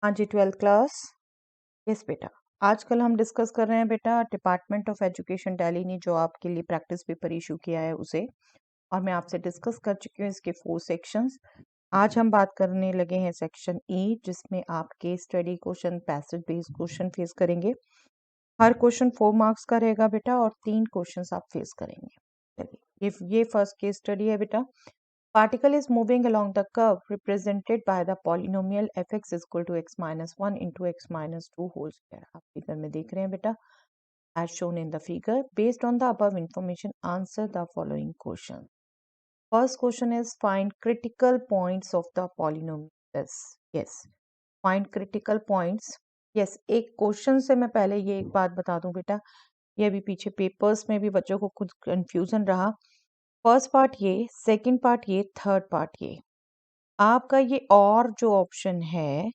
हाँ जी, 12th class. Yes बेटा, आजकल हम डिस्कस कर रहे हैं बेटा डिपार्टमेंट ऑफ एजुकेशन दिल्ली ने जो आपके लिए प्रैक्टिस पेपर इशू किया है उसे, और मैं आपसे डिस्कस कर चुकी हूँ इसके 4 सेक्शंस। आज हम बात करने लगे हैं सेक्शन ई, जिसमें आप case study question, passage based question face करेंगे। हर क्वेश्चन 4 मार्क्स का रहेगा बेटा, और 3 क्वेश्चन आप फेस करेंगे। चलिए, ये फर्स्ट केस स्टडी है बेटा। Particle is moving along the curve represented by the polynomial fx is equal to x minus 1 into x minus 2 whole square. आप फिगर में देख रहे हैं बेटा, as shown in the figure. Based on the above information, answer the following question. First question is find critical points of the polynomial. Yes. Find critical points. Yes. एक question से मैं पहले ये एक बात बता दूं बेटा, ये अभी पीछे पेपर्स में भी बच्चों को कुछ कंफ्यूजन रहा। फर्स्ट पार्ट ये, सेकंड पार्ट ये, थर्ड पार्ट ये। आपका ये और जो ऑप्शन है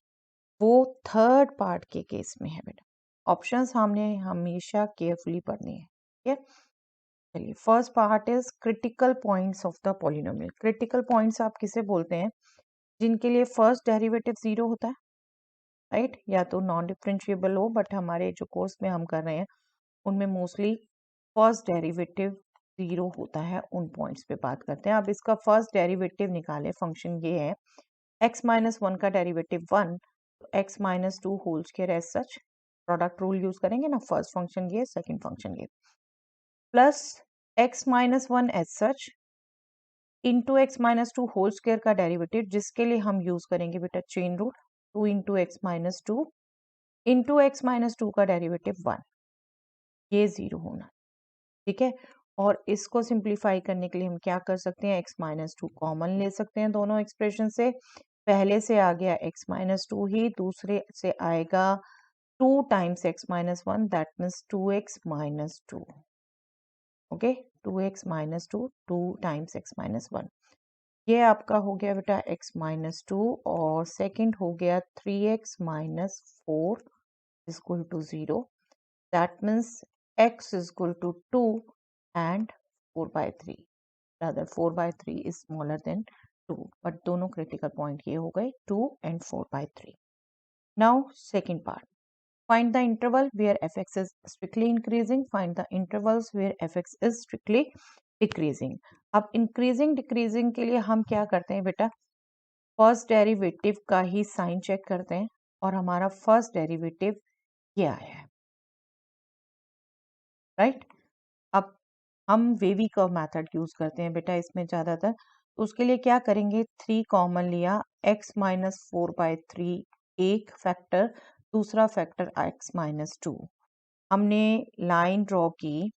वो थर्ड पार्ट के केस में है बेटा। ऑप्शंस हमने हमेशा केयरफुली पढ़ने हैं, ठीक है। चलिए, first part is critical points of the polynomial. Critical points आप किसे बोलते हैं? जिनके लिए फर्स्ट डेरिवेटिव 0 होता है, राइट, या तो नॉन डिफरेंशिएबल हो, बट हमारे जो कोर्स में हम कर रहे हैं उनमें मोस्टली फर्स्ट डेरिवेटिव 0 होता है। उन पॉइंट्स पे बात करते हैं। अब इसका फर्स्ट डेरिवेटिव निकाले, फंक्शन ये है x माइनस 1 का डेरिवेटिव 1, तो x minus 2 whole square as such. Product rule use करेंगे ना, फर्स्ट फंक्शन ये, सेकंड फंक्शन ये, plus x minus 1 as such into x minus 2 whole square का डेरिवेटिव, जिसके लिए हम यूज करेंगे बेटा chain rule, 2 into x minus 2 into x minus 2 का डेरिवेटिव 1, ये 0 होना, ठीक है। और इसको सिंप्लीफाई करने के लिए हम क्या कर सकते हैं, x माइनस 2 कॉमन ले सकते हैं दोनों एक्सप्रेशन से। पहले से आ गया x माइनस 2 ही, दूसरे से आएगा 2 times x minus 1, that means 2x minus 2। Okay, 2x minus 2, 2 times x minus 1, ये आपका हो गया बेटा x माइनस 2, और सेकंड हो गया 3x minus 4 is equal to 0, that means x is equal to 2 and 4 by 3, rather 4 by 3 is smaller than 2, but दोनों critical point ये हो गए 2 and 4 by 3. Now second part, find the interval where fx is strictly increasing, find the intervals where fx is strictly decreasing. अब increasing decreasing के लिए हम क्या करते हैं बेटा, फर्स्ट डेरिवेटिव का ही साइन चेक करते हैं, और हमारा फर्स्ट डेरिवेटिव ये आया है, राइट। अब हम वेवी कर्व मेथड यूज करते हैं बेटा इसमें ज्यादातर, तो उसके लिए क्या करेंगे, 3 कॉमन लिया, x माइनस 4 बाई 3 एक फैक्टर, दूसरा फैक्टर x माइनस 2। हमने लाइन ड्रॉ की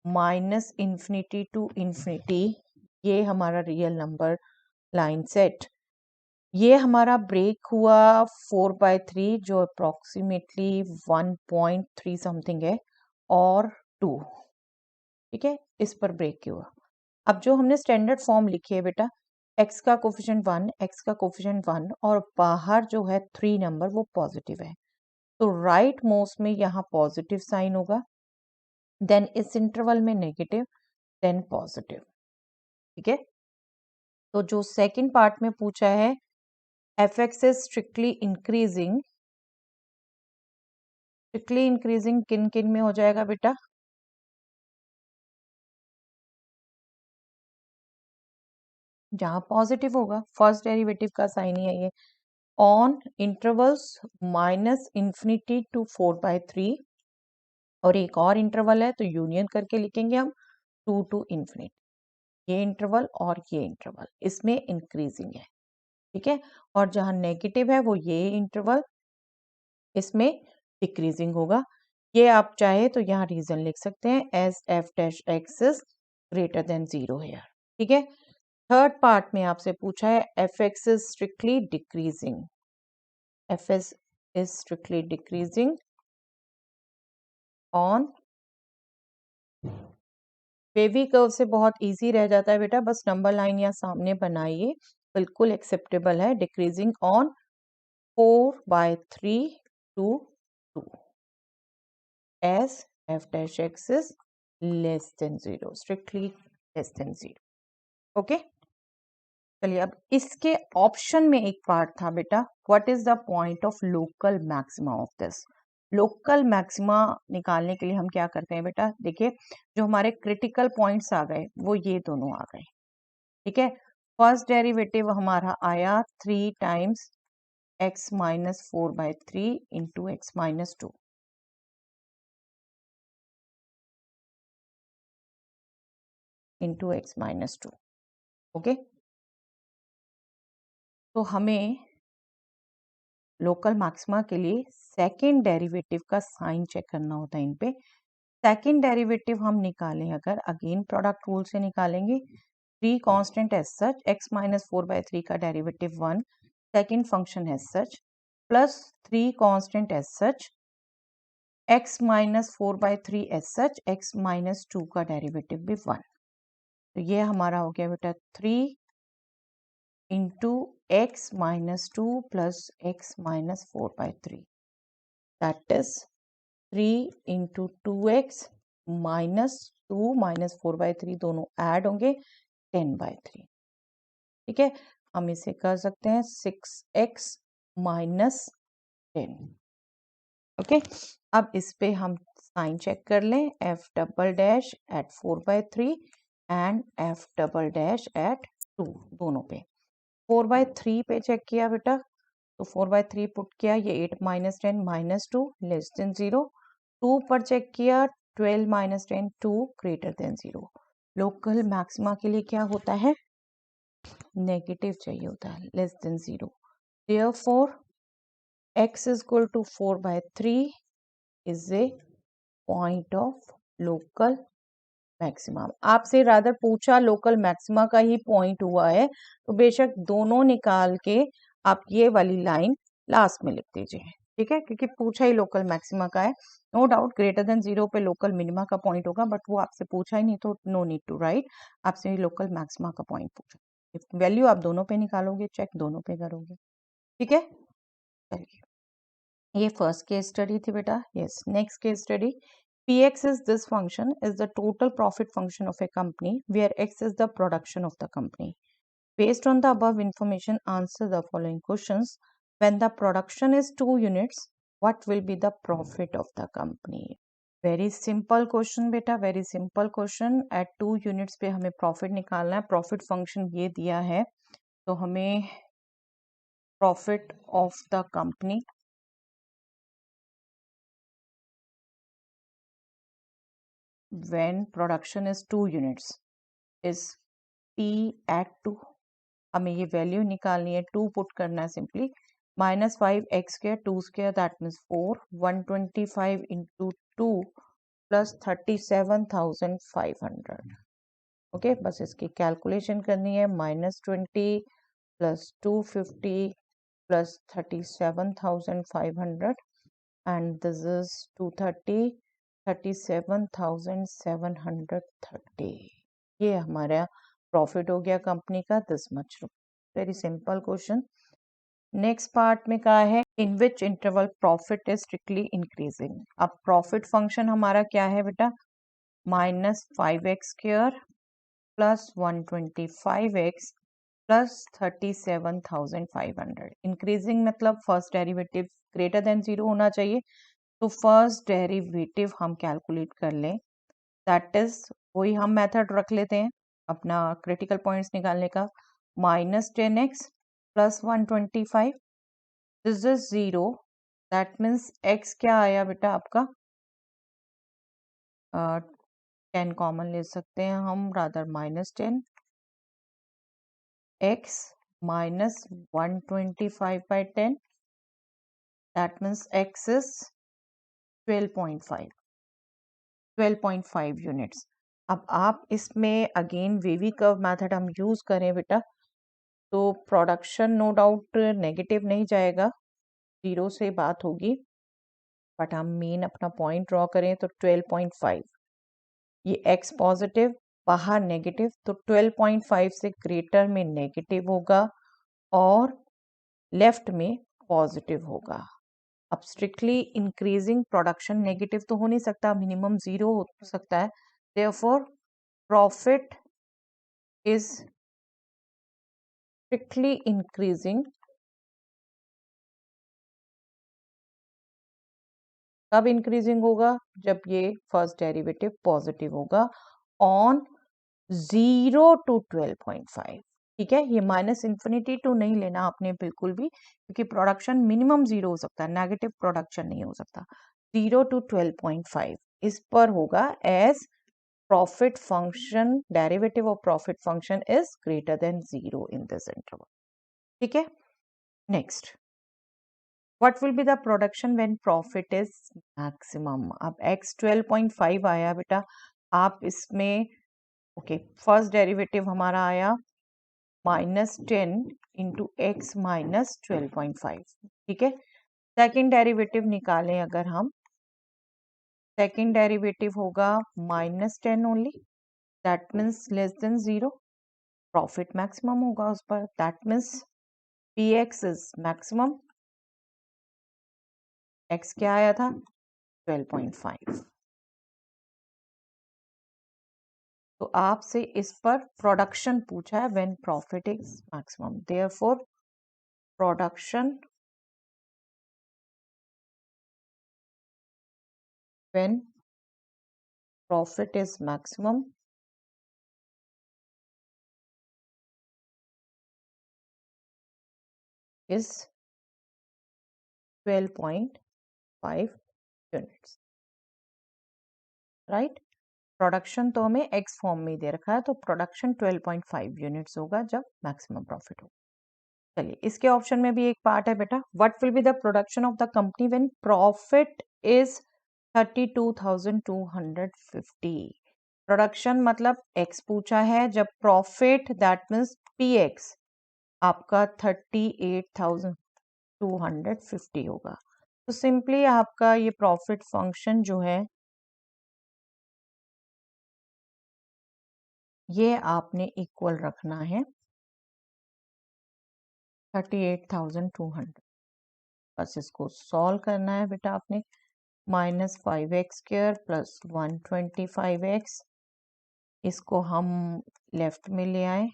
माइनस इन्फिनिटी टू इन्फिनिटी, ये हमारा रियल नंबर लाइन सेट, ये हमारा ब्रेक हुआ 4 बाई 3 जो अप्रोक्सीमेटली 1.3 समथिंग है, और 2, ठीक है, इस पर ब्रेक हुआ। अब जो हमने स्टैंडर्ड फॉर्म लिखी है बेटा, x का कोफिशिएंट 1, x का कोफिशिएंट 1, और बाहर जो है 3 नंबर वो पॉजिटिव है, तो राइट मोस्ट में यहाँ पॉजिटिव साइन होगा, देन इस इंटरवल में नेगेटिव, देन पॉजिटिव, ठीक है। तो जो सेकंड पार्ट में पूछा है fx is strictly increasing, किन किन में हो जाएगा बेटा, जहां पॉजिटिव होगा, फर्स्ट डेरिवेटिव का साइन ही है ये, on intervals minus infinity to 4 by 3, और एक और इंटरवल है तो यूनियन करके लिखेंगे हम 2 टू इन्फिनिटी, ये इंटरवल और ये इंटरवल, इसमें इंक्रीजिंग है, ठीक है। और जहां नेगेटिव है वो ये इंटरवल, इसमें डिक्रीजिंग होगा। ये आप चाहे तो यहाँ रीजन लिख सकते हैं as f dash x is greater than 0 है, ठीक है। थर्ड पार्ट में आपसे पूछा है F x is strictly decreasing, F S is strictly decreasing on wavy curve से बहुत इजी रह जाता है बेटा, बस नंबर लाइन या सामने बनाइए, बिल्कुल एक्सेप्टेबल है। Decreasing on 4 by 3 to 2 as f dash x is less than 0, strictly less than 0. Okay. चलिए अब इसके ऑप्शन में एक पार्ट था बेटा, what is the point of local maxima of this. Local maxima निकालने के लिए हम क्या करते हैं बेटा, देखिए जो हमारे क्रिटिकल पॉइंट्स आ गए वो ये दोनों आ गए, ठीक है। फर्स्ट डेरिवेटिव हमारा आया 3 times x minus 4/3 into x minus 2, into x minus 2, okay. तो हमें लोकल मैक्सिमा के लिए सेकेंड डेरिवेटिव का साइन चेक करना होता है इन पे। सेकेंड डेरिवेटिव हम निकालें अगर, अगेन प्रोडक्ट रूल से निकालेंगे। 3 constant as such, x minus 4/3 का derivative 1, second function as such, plus 3 constant as such, x minus 4/3 as such, x minus 2 का डेरिवेटिव भी 1। तो ये हमारा हो गया बेटा 3 into x minus 2 plus x minus 4/3, that is 3 into 2x minus 2 minus 4/3, दोनों ऐड होंगे 10/3, ठीक है। हम इसे कर सकते हैं 6x माइनस 10, ओके। अब इस पे हम साइन चेक कर लें, f double dash at 4/3 and f double dash at 2, दोनों पे। 4/3 पे चेक किया बेटा, तो 4/3 पुट किया, ये 8 माइनस 10 माइनस 2 लेस देन 0। 2 पर चेक किया, 12 minus 10 2 greater than 0। Local maxima के लिए क्या होता है, नेगेटिव चाहिए होता है, less than 0। Therefore x is equal to 4/3 is a point of local maximum. आपसे रादर पूछा लोकल मैक्सिमा का ही पॉइंट हुआ है, तो बेशक दोनों निकाल के आप ये वाली लाइन लास्ट में लिख दीजिए, ठीक है, क्योंकि पूछा ही लोकल मैक्सिमा का है। नो डाउट ग्रेटर देन 0 पे लोकल मिनिमा का पॉइंट होगा, बट वो आपसे पूछा ही नहीं तो नो नीड टू राइट, आपसे लोकल मैक्सिमा का पॉइंट पूछा। वैल्यू आप दोनों पे निकालोगे, चेक दोनों पे करोगे, ठीक है। चलिए ये फर्स्ट केस स्टडी थी बेटा। Yes, next case study, px is this function is the total profit function of a company where x is the production of the company. Based on the above information, answer the following questions. When the production is 2 units, what will be the profit of the company? Very simple question बेटा, very simple question. At 2 units पे हमें profit निकालना है, profit function ये दिया है, तो हमें profit of the company when production is 2 units is P at 2। हमें ये वैल्यू निकालनी है, 2 पुट करना है simply, -5x² 2² that means 4, 125 into 2 plus 37,500, okay. बस इसकी कैलकुलेशन करनी है, -20 plus 250 plus 37,500 and this is 230, 37,730। ये हमारा प्रॉफिट हो गया कंपनी का, this much. Very simple question. Next part में क्या है, in which interval profit is strictly increasing. अब प्रॉफिट फंक्शन हमारा क्या है बेटा, -5x² plus 125x plus 37,500। Increasing मतलब फर्स्ट डेरिवेटिव ग्रेटर देन 0 होना चाहिए, तो फर्स्ट डेरिवेटिव हम कैलकुलेट कर लें, दैट इज वही हम मेथड रख लेते हैं अपना क्रिटिकल पॉइंट्स निकालने का, -10x plus 125, this is 0, that means x क्या आया बेटा आपका, 10 कॉमन ले सकते हैं हम, rather -10 x minus 125/10, that means x is 12.5 units. अब आप इसमें अगेन वेवी कर्व मेथड हम यूज करें बेटा, तो प्रोडक्शन नो डाउट नेगेटिव नहीं जाएगा, 0 से बात होगी, बट हम मेन अपना पॉइंट ड्रॉ करें तो 12.5, ये x पॉजिटिव बाहर नेगेटिव, तो 12.5 से ग्रेटर में नेगेटिव होगा और लेफ्ट में पॉजिटिव होगा। अब स्ट्रिक्टली इंक्रीजिंग प्रोडक्शन नेगेटिव तो हो नहीं सकता, मिनिमम 0 हो सकता है, therefore profit is strictly increasing कब इंक्रीजिंग होगा? जब ये फर्स्ट डेरिवेटिव पॉजिटिव होगा ऑन 0 to 12.5। ठीक है, ये माइनस इंफिनिटी टू नहीं लेना आपने बिल्कुल भी, क्योंकि प्रोडक्शन मिनिमम 0 हो सकता है, नेगेटिव प्रोडक्शन नहीं हो सकता। 0 to 12.5 इस पर होगा as profit function, derivative of profit function is greater than 0 in this interval। ठीक है, next, what will be the production when profit is maximum? अब x 12.5 आया बेटा, आप इसमें ओके फर्स्ट डेरिवेटिव हमारा आया -10 इंटू एक्स माइनस 12.5। ठीक है, सेकेंड डेरिवेटिव निकालें अगर हम, सेकेंड डेरिवेटिव होगा -10 only, that means less than 0, profit maximum होगा उस पर, that means P x is maximum. X क्या आया था? 12.5। तो आपसे इस पर प्रोडक्शन पूछा है when profit is maximum, therefore production when profit is maximum is 12.5 units, right. Production तो हमें एक्स फॉर्म में दे रखा है, तो प्रोडक्शन 12.5 यूनिट्स होगा जब मैक्सिमम प्रॉफिट हो। चलिए, इसके ऑप्शन में भी एक पार्ट है बेटा, what will be the production of the company when profit is 32,250। Production मतलब एक्स पूछा है, जब profit that means P x आपका 38,250 होगा। तो सिंपली आपका ये प्रॉफिट फंक्शन जो है ये आपने इक्वल रखना है 38,200। बस इसको सॉल्व करना है बेटा आपने, -5x² प्लस 125x, इसको हम लेफ्ट में ले आए,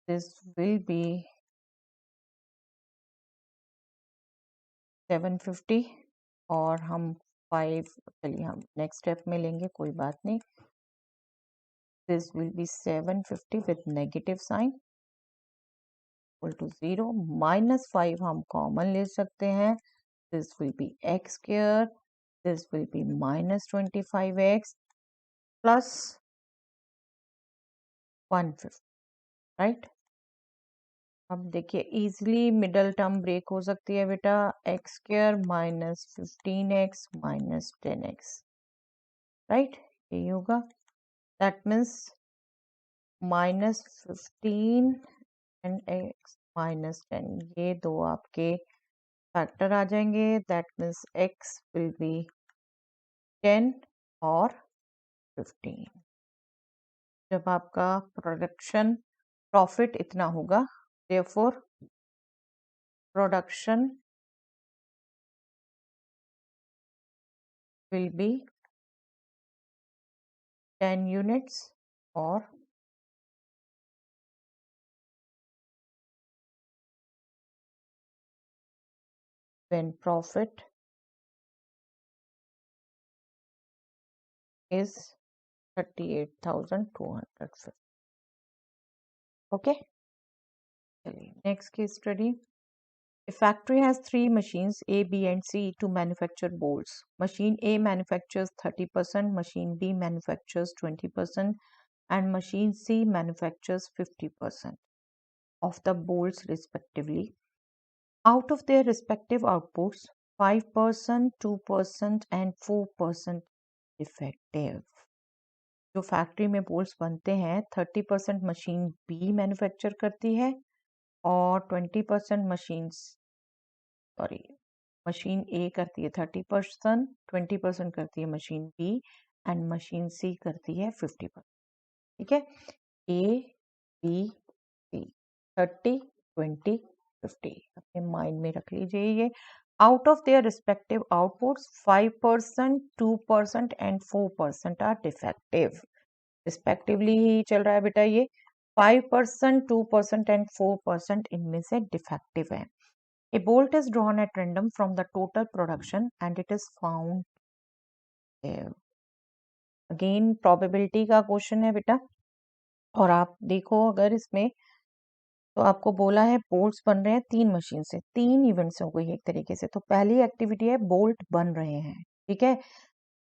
दिस विल बी 750, और हम 5, चलिए हम नेक्स्ट स्टेप में लेंगे, कोई बात नहीं, this will be 750 with negative sign equal to 0, -5 हम कॉमन ले सकते हैं, this will be x², this will be -25x plus 150, right. अब देखिए इजीली मिडल टर्म ब्रेक हो सकती है बेटा, x² -15x -10x, राइट, यही होगा, दैट मीन्स -15 एंड x -10, ये दो आपके फैक्टर आ जाएंगे, that means x will be 10 और 15। जब आपका प्रोडक्शन प्रॉफिट इतना होगा, therefore production will be 10 units or when profit is 38,250। okay, next case study, a factory has 3 machines A, B and C to manufacture bolts. Machine A manufactures 30%, machine B manufactures 20% and machine C manufactures 50% of the bolts respectively. Out of their respective outputs, 5%, 2% and 4% defective। जो factory में bolts बनते हैं 30% machine B manufacture करती है और 20% machine ए करती है 30%, 20% करती है मशीन बी एंड मशीन सी करती है 50%। ठीक है, ए बी सी 30 20 50 अपने माइंड में रख लीजिए ये। Out of their respective outputs 5%, 2% and 4% are defective. Respectively ही चल रहा है बेटा ये, 5%, 2% एंड 4% इनमें से डिफेक्टिव है। A bolt is drawn at random from the total production and it is found there. Again probability का क्वेश्चन है बेटा, और आप देखो अगर इसमें तो आपको बोला है बोल्ट्स बन रहे हैं 3 मशीन से, 3 इवेंट्स हो गई एक तरीके से। तो पहली एक्टिविटी है बोल्ट बन रहे हैं, ठीक है।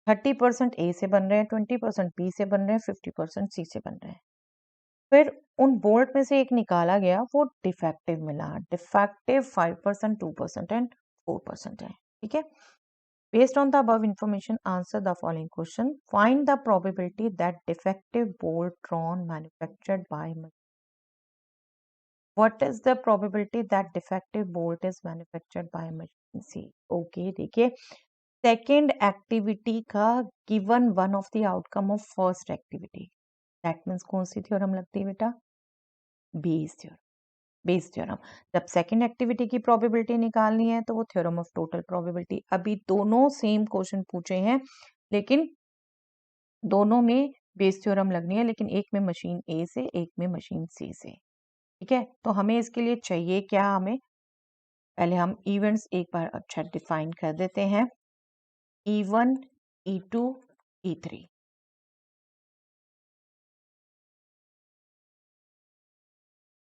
30% ए से बन रहे हैं, 20% बी से बन रहे हैं, 50% सी से बन रहे हैं। फिर उन बोल्ट में से एक निकाला गया, वो डिफेक्टिव मिला। डिफेक्टिव 5%, 2% एंड 4% है, ठीक है। Based on the above information, answer the following question. Find the probability that defective bolt drawn manufactured by machine. What is the probability that defective bolt is manufactured by machine C? Okay, देखिए second activity का given one of the outcome of first activity. That means कौन सी theorem लगती है बेटा? Bayes theorem. Bayes theorem. जब second activity की probability निकालनी है तो वो थ्योरम ऑफ टोटल प्रोबेबिलिटी। अभी दोनों सेम क्वेश्चन पूछे हैं, लेकिन दोनों में बेस थ्योरम लगनी है, लेकिन एक में मशीन ए से, एक में मशीन सी से, ठीक है। तो हमें इसके लिए चाहिए क्या, हमें पहले हम इवेंट्स एक बार अच्छा डिफाइन कर देते हैं। E1, E2, E3।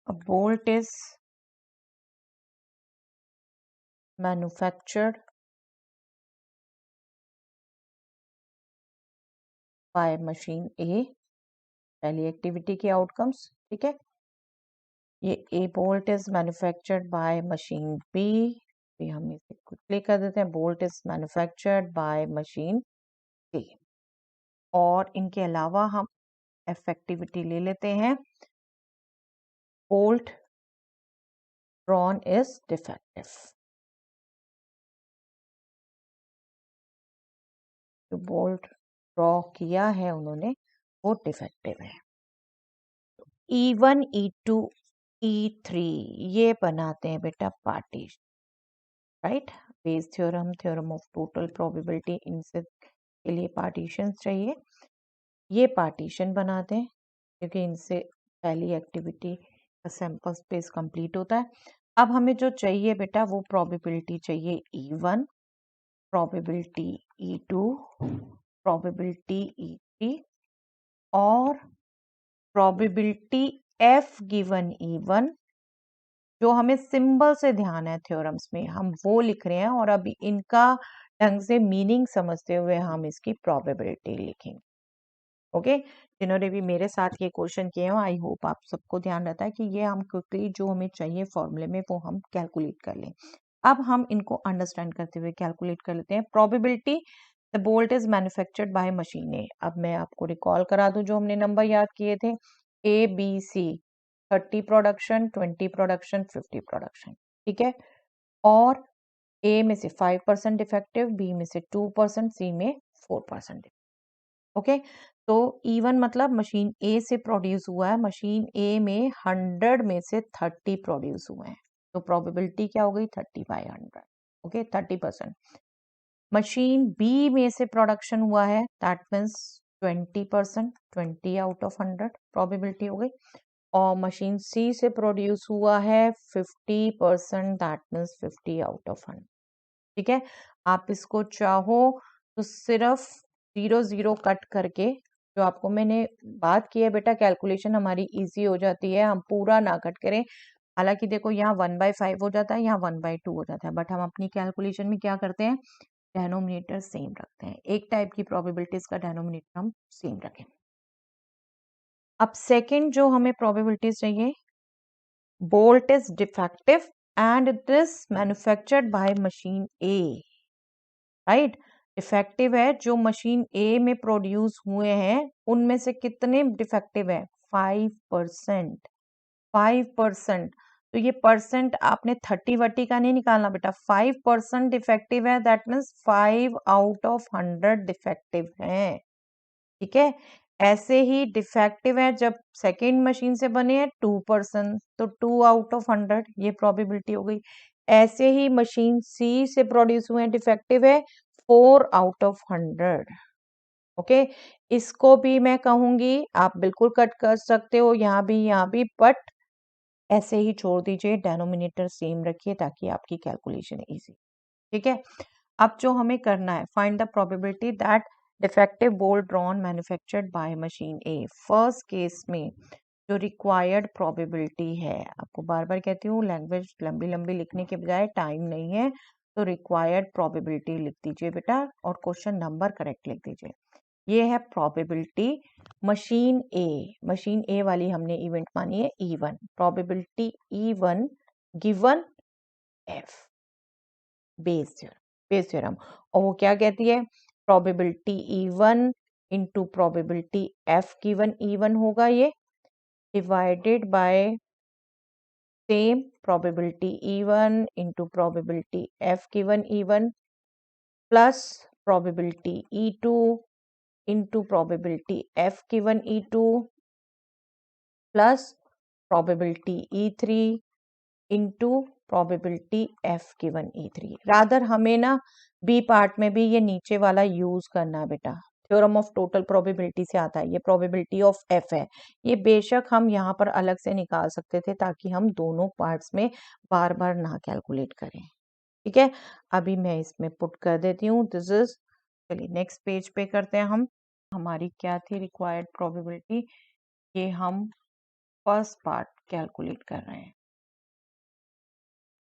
A bolt is manufactured by machine A, पहली एक्टिविटी के आउटकम्स, ठीक है। ये A bolt is manufactured by machine B, भी हम इसे क्लिकली कर देते हैं। Bolt is manufactured by machine C, और इनके अलावा हम इफेक्टिविटी ले लेते हैं। बोल्ट ड्रॉन इज डिफेक्टिव, जो बोल्ट ड्रॉ किया है उन्होंने वो डिफेक्टिव है। E1, E2, E3 ये बनाते हैं बेटा partition, right. Bayes theorem, theorem of total probability, इनसे के लिए पार्टीशन चाहिए। ये पार्टीशन बनाते हैं क्योंकि इनसे पहली एक्टिविटी का सैंपल स्पेस कंप्लीट होता है। अब हमें जो चाहिए बेटा वो प्रोबेबिलिटी चाहिए E1, probability E2, probability E3 और प्रोबेबिलिटी F गिवन E1। जो हमें सिंबल से ध्यान है थ्योरम्स में, हम वो लिख रहे हैं, और अभी इनका ढंग से मीनिंग समझते हुए हम इसकी प्रोबेबिलिटी लिखेंगे। ओके, जिन्होंने भी मेरे साथ ये क्वेश्चन किए हैं, आई होप आप सबको ध्यान रहता है कि ये हम क्विकली जो हमें चाहिए फॉर्मूले में वो हम कैलकुलेट कर लें। अब हम इनको अंडरस्टैंड करते हुए कैलकुलेट कर लेते हैं। Probability the bolt is manufactured by machine A. अब मैं आपको रिकॉल करा दूं जो हमने नंबर याद किए थे, A B C, 30 production, 20 production, 50 production, ठीक है। और ए में से 5% डिफेक्टिव, बी में से 2%, सी में 4%। ओके, तो E1 मतलब मशीन ए से प्रोड्यूस हुआ है, मशीन ए में 100 में से 30 प्रोड्यूस हुए हैं, तो प्रोबेबिलिटी क्या हो गई 30/100। ओके, 30%। मशीन बी में से प्रोडक्शन हुआ है, that means 20%, 20 out of 100 probability हो गई। और मशीन सी से प्रोड्यूस हुआ है 50%, दैट मीन्स 50 आउट ऑफ 100, ठीक है। आप इसको चाहो तो सिर्फ 0 कट करके, जो आपको मैंने बात की है बेटा, कैलकुलेशन हमारी इजी हो जाती है, हम पूरा ना कट करें। हालांकि देखो यहाँ 1/5 हो जाता है, यहाँ 1/2 हो जाता है, बट हम अपनी कैलकुलेशन में क्या करते हैं, डेनोमिनेटर सेम रखते हैं। एक टाइप की प्रोबेबिलिटीज का डेनोमिनेटर हम सेम रखें। अब सेकेंड जो हमें प्रोबेबिलिटीज चाहिए, bolt is defective and it is manufactured by machine A, right. Defective है, जो मशीन ए में प्रोड्यूस हुए हैं उनमें से कितने डिफेक्टिव है, 5%। 5%, तो ये परसेंट आपने 30 का नहीं निकालना बेटा, 5% डिफेक्टिव है, that means 5 out of 100 defective है, ठीक है। ऐसे ही डिफेक्टिव है जब सेकेंड मशीन से बने हैं 2%, तो 2 आउट ऑफ 100, ये प्रोबेबिलिटी हो गई। ऐसे ही मशीन सी से प्रोड्यूस हुए हैं, डिफेक्टिव है 4 आउट ऑफ 100, ओके, इसको भी मैं कहूंगी, आप बिल्कुल कट कर सकते हो यहाँ भी, बट ऐसे ही छोड़ दीजिए, डेनोमिनेटर सेम रखिए ताकि आपकी कैलकुलेशन इजी। ठीक है, अब जो हमें करना है, find the probability that defective bolt drawn manufactured by machine A. First case में जो रिक्वायर्ड प्रोबेबिलिटी है, आपको बार बार कहती हूँ लैंग्वेज लंबी लंबी लिखने के बजाय टाइम नहीं है, तो रिक्वायर्ड प्रोबेबिलिटी लिख दीजिए बेटा और क्वेश्चन नंबर करेक्ट लिख दीजिए। ये है प्रोबेबिलिटी मशीन ए वाली हमने इवेंट मानी है E1, probability E1 given F, Bayes theorem. और वो क्या कहती है, probability E1 into probability F given E1 होगा ये, divided by same probability E1 into probability F given E1 plus probability E2 into probability F given E2 plus probability E3 into probability F given E3। Rather हमें ना B part में भी ये नीचे वाला use करना है बेटा, थ्योरम ऑफ टोटल प्रोबेबिलिटी से आता है, ये प्रोबेबिलिटी ऑफ F है, ये बेशक हम यहाँ पर अलग से निकाल सकते थे ताकि हम दोनों पार्ट्स में बार बार ना कैलकुलेट करें। ठीक है, अभी मैं इसमें पुट कर देती हूँ दिस इज। चलिए नेक्स्ट पेज पे करते हैं हम, हमारी क्या थी रिक्वायर्ड प्रोबेबिलिटी, ये हम फर्स्ट पार्ट कैलकुलेट कर रहे हैं।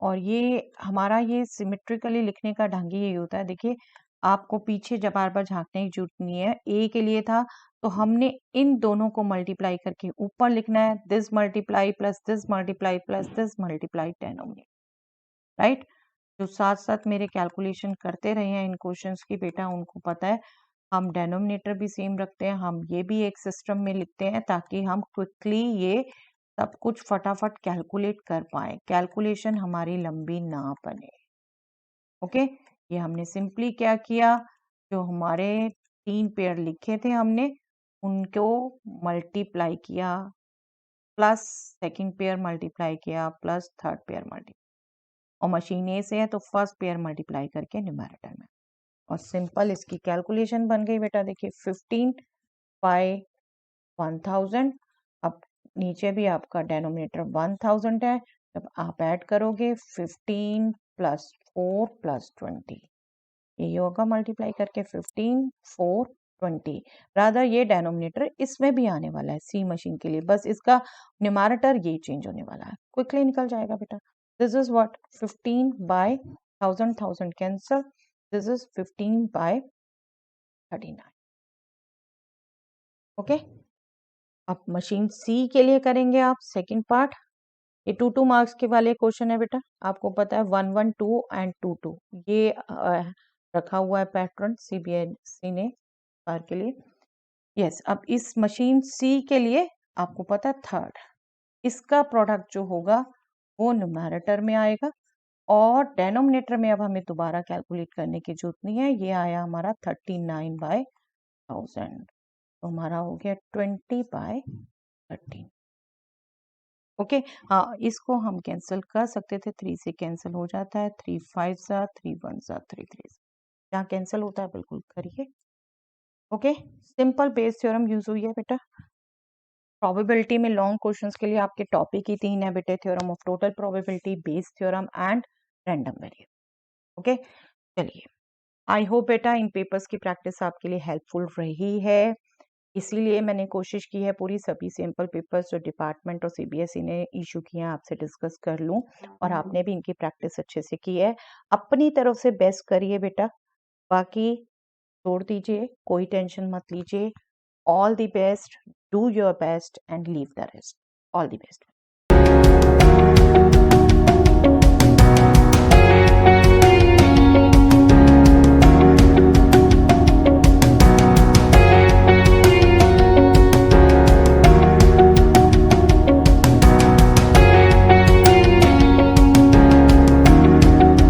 और ये हमारा ये सिमेट्रिकली लिखने का ढंग ही यही होता है। देखिए आपको पीछे जब बार बार झांकने की जरूरत नहीं है, ए के लिए था तो हमने इन दोनों को मल्टीप्लाई करके ऊपर लिखना है, this multiply plus this multiply plus this multiply denominator, right. जो साथ साथ मेरे कैलकुलेशन करते रहे हैं इन क्वेश्चंस की बेटा उनको पता है, हम डेनोमिनेटर भी सेम रखते हैं, हम ये भी एक सिस्टम में लिखते हैं ताकि हम क्विकली ये सब कुछ फटाफट कैलकुलेट कर पाए, कैलकुलेशन हमारी लंबी ना बने। ओके, ये हमने सिंपली क्या किया, जो हमारे 3 पेयर लिखे थे हमने उनको मल्टीप्लाई किया, प्लस सेकंड पेयर मल्टीप्लाई किया, प्लस थर्ड पेयर मल्टीप्लाई, और मशीन ए से है तो फर्स्ट पेयर मल्टीप्लाई करके न्यूमरेटर में, और सिंपल इसकी कैलकुलेशन बन गई बेटा। देखिए 15 बाय 1000, अब नीचे भी आपका डेनोमिनेटर 1000 है, जब आप ऐड करोगे 15 प्लस 4 प्लस 20, ये होगा मल्टीप्लाई करके 15 4 20। रादर ये डेनोमिनेटर इसमें भी आने वाला है सी मशीन के लिए, बस इसका न्यूमरेटर ये चेंज होने वाला है, क्विकली निकल जाएगा बेटा। This is what 15 by 1000 cancel, this is 15 by 39। Okay, अब मशीन सी के लिए करेंगे आप सेकंड पार्ट, ये 2 मार्क्स के वाले क्वेश्चन है बेटा, आपको पता है 1 1 2 एंड 2 2 ये रखा हुआ है पैटर्न सीबीएसई ने बार के लिए। यस, अब इस मशीन सी के लिए आपको पता है थर्ड, इसका प्रोडक्ट जो होगा वो न्यूमरेटर में आएगा, और डेनोमिनेटर में अब हमें दोबारा कैलकुलेट करने की जरूरत नहीं है, ये आया हमारा 39 बाय 1000, तो हमारा हो गया 20 बाय 13। ओके, हाँ इसको हम कैंसिल कर सकते थे, 3 से कैंसिल हो जाता है, 3 5 सा 3 1 सा 3 3, जहाँ कैंसिल होता है बिल्कुल करिए। Okay, simple Bayes theorem use हुई है बेटा। प्रोबेबिलिटी में लॉन्ग क्वेश्चंस के लिए आपके टॉपिक ही 3 है बेटे, theorem of total probability, Bayes theorem and random variable. Okay, चलिए आई होप बेटा इन पेपर्स की प्रैक्टिस आपके लिए हेल्पफुल रही है, इसीलिए मैंने कोशिश की है पूरी सभी सैम्पल पेपर्स जो डिपार्टमेंट और सीबीएसई ने इशू किए हैं आपसे डिस्कस कर लूं, और आपने भी इनकी प्रैक्टिस अच्छे से की है, अपनी तरफ से बेस्ट करिए बेटा, बाकी छोड़ दीजिए, कोई टेंशन मत लीजिए। All the best, do your best and leave the rest. All the best.